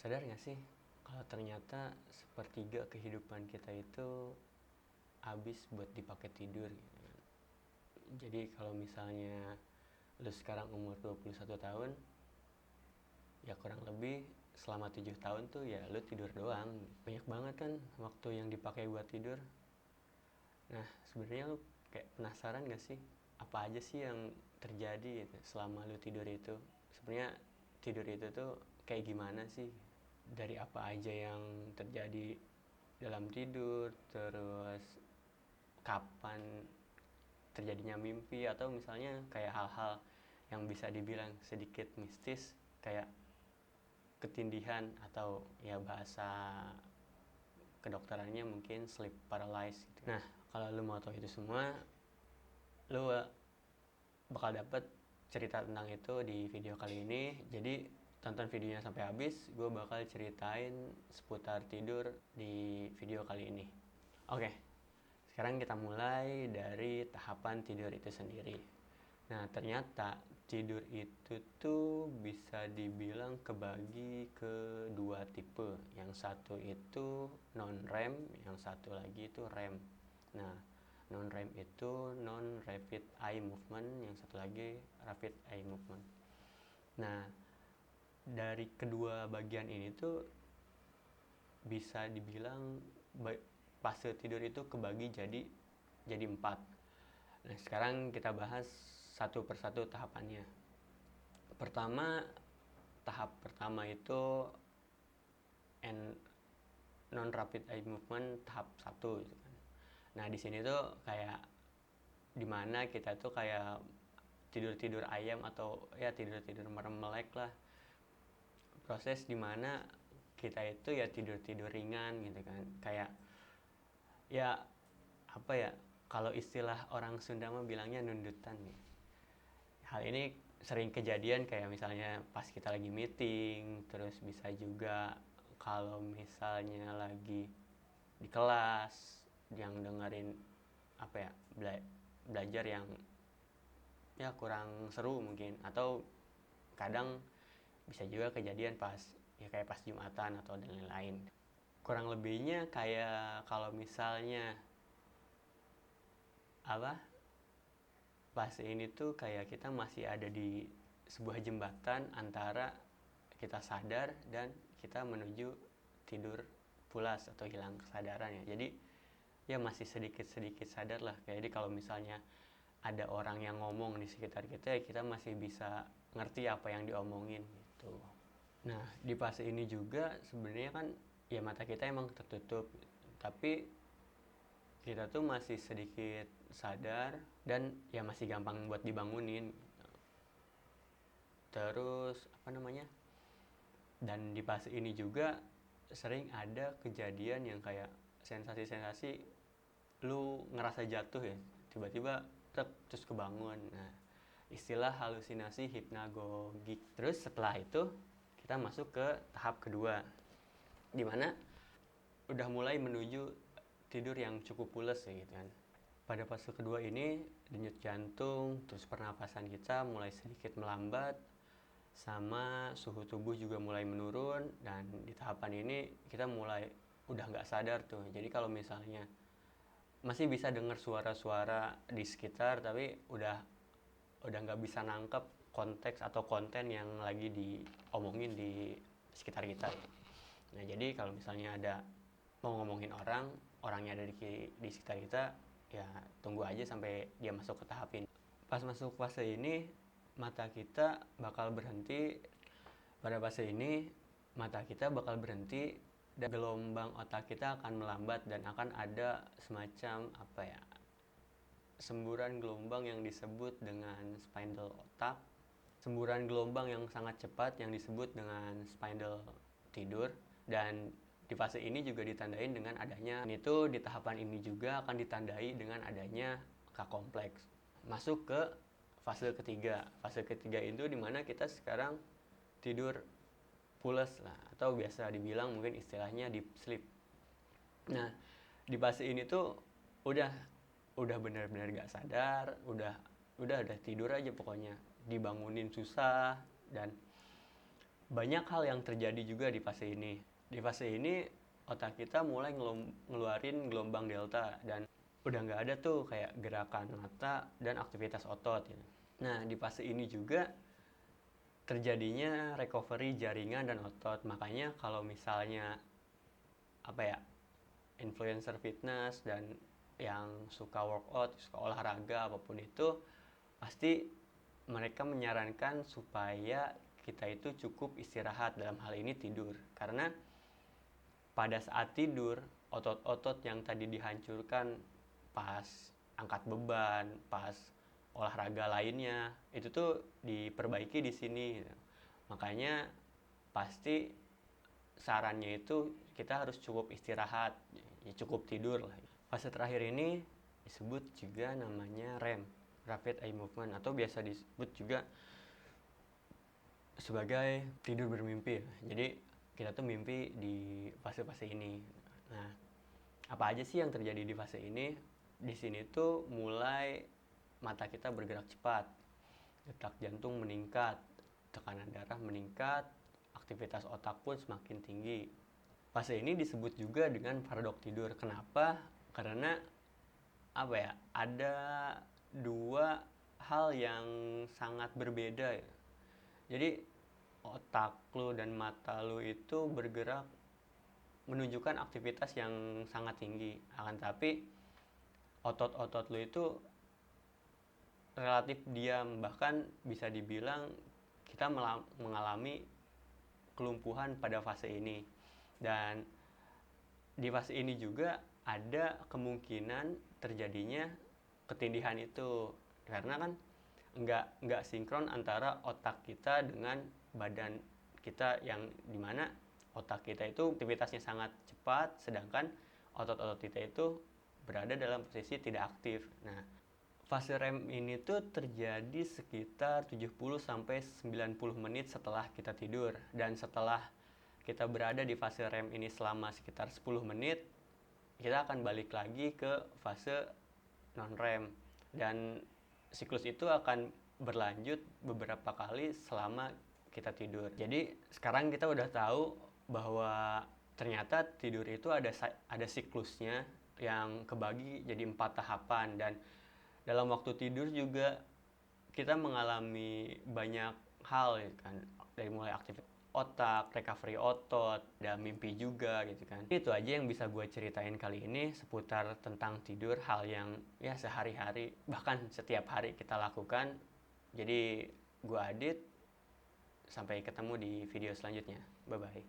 Sadar nggak sih kalau ternyata sepertiga kehidupan kita itu habis buat dipakai tidur gitu kan. Jadi kalau misalnya lu sekarang umur 21 tahun, ya kurang lebih selama 7 tahun tuh ya lu tidur doang. Banyak banget kan waktu yang dipakai buat tidur. Nah, sebenarnya lu kayak penasaran gak sih apa aja sih yang terjadi gitu selama lu tidur itu? Sebenarnya tidur itu tuh kayak gimana sih? Dari apa aja yang terjadi dalam tidur, terus kapan terjadinya mimpi, atau misalnya kayak hal-hal yang bisa dibilang sedikit mistis kayak ketindihan, atau ya bahasa kedokterannya mungkin sleep paralysis gitu. Nah, kalau lu mau tahu itu semua, lu bakal dapet cerita tentang itu di video kali ini. Jadi tonton videonya sampai habis, gue bakal ceritain seputar tidur di video kali ini. Oke, sekarang kita mulai dari tahapan tidur itu sendiri. Nah, ternyata tidur itu tuh bisa dibilang kebagi ke dua tipe. Yang satu itu non-REM, yang satu lagi itu REM. Nah, non-REM itu non-rapid eye movement, yang satu lagi rapid eye movement. Nah, dari kedua bagian ini tuh bisa dibilang fase tidur itu kebagi jadi 4. Nah, sekarang kita bahas satu persatu tahapannya. Tahap pertama itu non rapid eye movement tahap 1 gitu kan. Nah, di sini tuh kayak dimana kita tuh kayak tidur-tidur ayam, atau ya tidur-tidur merem melek lah. Proses dimana kita itu ya tidur-tidur ringan gitu kan. Kayak ya apa ya, kalau istilah orang Sunda mah bilangnya nundutan nih. Hal ini sering kejadian kayak misalnya pas kita lagi meeting, terus bisa juga kalau misalnya lagi di kelas yang dengerin apa ya, belajar yang ya kurang seru mungkin, atau kadang bisa juga kejadian pas ya kayak pas Jumatan atau dan lain-lain. Kurang lebihnya kayak kalau misalnya apa, fase ini tuh kayak kita masih ada di sebuah jembatan antara kita sadar dan kita menuju tidur pulas atau hilang kesadaran ya. Jadi ya masih sedikit-sedikit sadar lah. Jadi kalau misalnya ada orang yang ngomong di sekitar kita, ya kita masih bisa ngerti apa yang diomongin gitu. Nah, di fase ini juga sebenarnya kan ya mata kita emang tertutup, tapi kita tuh masih sedikit sadar dan ya masih gampang buat dibangunin. Terus apa namanya? Dan di fase ini juga sering ada kejadian yang kayak sensasi-sensasi lu ngerasa jatuh ya, tiba-tiba terus kebangun. Nah, istilah halusinasi hipnagogik. Terus setelah itu kita masuk ke tahap kedua, dimana udah mulai menuju tidur yang cukup pules ya gitu kan. Pada fase kedua ini denyut jantung, terus pernapasan kita mulai sedikit melambat, sama suhu tubuh juga mulai menurun. Dan di tahapan ini kita mulai udah nggak sadar tuh. Jadi kalau misalnya masih bisa dengar suara-suara di sekitar, tapi udah nggak bisa nangkep konteks atau konten yang lagi diomongin di sekitar kita. Nah, jadi kalau misalnya ada mau ngomongin orangnya ada di sekitar kita, ya tunggu aja sampai dia masuk ke tahap ini. Pas masuk fase ini, mata kita bakal berhenti. Pada fase ini, mata kita bakal berhenti dan gelombang otak kita akan melambat dan akan ada semacam apa ya, semburan gelombang yang disebut dengan spindle otak. Semburan gelombang yang sangat cepat yang disebut dengan spindle tidur. Dan di fase ini juga ditandain dengan adanya, itu di tahapan ini juga akan ditandai dengan adanya K kompleks. Masuk ke fase ketiga. Fase ketiga itu dimana kita sekarang tidur pules lah, atau biasa dibilang mungkin istilahnya deep sleep. Nah, di fase ini tuh udah benar-benar gak sadar, udah tidur aja pokoknya. Dibangunin susah, dan banyak hal yang terjadi juga di fase ini. Di fase ini otak kita mulai ngeluarin gelombang delta dan udah nggak ada tuh kayak gerakan mata dan aktivitas otot gitu. Nah, di fase ini juga terjadinya recovery jaringan dan otot. Makanya kalau misalnya influencer fitness dan yang suka workout, suka olahraga apapun itu, pasti mereka menyarankan supaya kita itu cukup istirahat, dalam hal ini tidur. Karena pada saat tidur, otot-otot yang tadi dihancurkan pas angkat beban, pas olahraga lainnya, itu tuh diperbaiki di sini. Makanya pasti sarannya itu kita harus cukup istirahat, ya cukup tidur lah. Fase terakhir ini disebut juga namanya REM, Rapid Eye Movement, atau biasa disebut juga sebagai tidur bermimpi. Jadi kita tuh mimpi di fase-fase ini. Nah, apa aja sih yang terjadi di fase ini? Di sini tuh mulai mata kita bergerak cepat, detak jantung meningkat, tekanan darah meningkat, aktivitas otak pun semakin tinggi. Fase ini disebut juga dengan paradok tidur. Kenapa? Karena ada dua hal yang sangat berbeda ya. Jadi otak lu dan mata lu itu bergerak menunjukkan aktivitas yang sangat tinggi. Akan tapi otot-otot lu itu relatif diam, bahkan bisa dibilang kita mengalami kelumpuhan pada fase ini. Dan di fase ini juga ada kemungkinan terjadinya ketindihan itu, karena kan nggak sinkron antara otak kita dengan badan kita, yang dimana otak kita itu aktivitasnya sangat cepat, sedangkan otot-otot kita itu berada dalam posisi tidak aktif. Nah, fase REM ini tuh terjadi sekitar 70-90 menit setelah kita tidur. Dan setelah kita berada di fase REM ini selama sekitar 10 menit, kita akan balik lagi ke fase non-REM. Dan siklus itu akan berlanjut beberapa kali selama kita tidur. Jadi sekarang kita udah tahu bahwa ternyata tidur itu ada siklusnya yang kebagi jadi 4 tahapan. Dan dalam waktu tidur juga kita mengalami banyak hal ya kan, dari mulai aktivitas otak, recovery otot, dan mimpi juga gitu kan. Itu aja yang bisa gue ceritain kali ini seputar tentang tidur, hal yang ya sehari-hari bahkan setiap hari kita lakukan. Jadi gue Adit, sampai ketemu di video selanjutnya. Bye bye.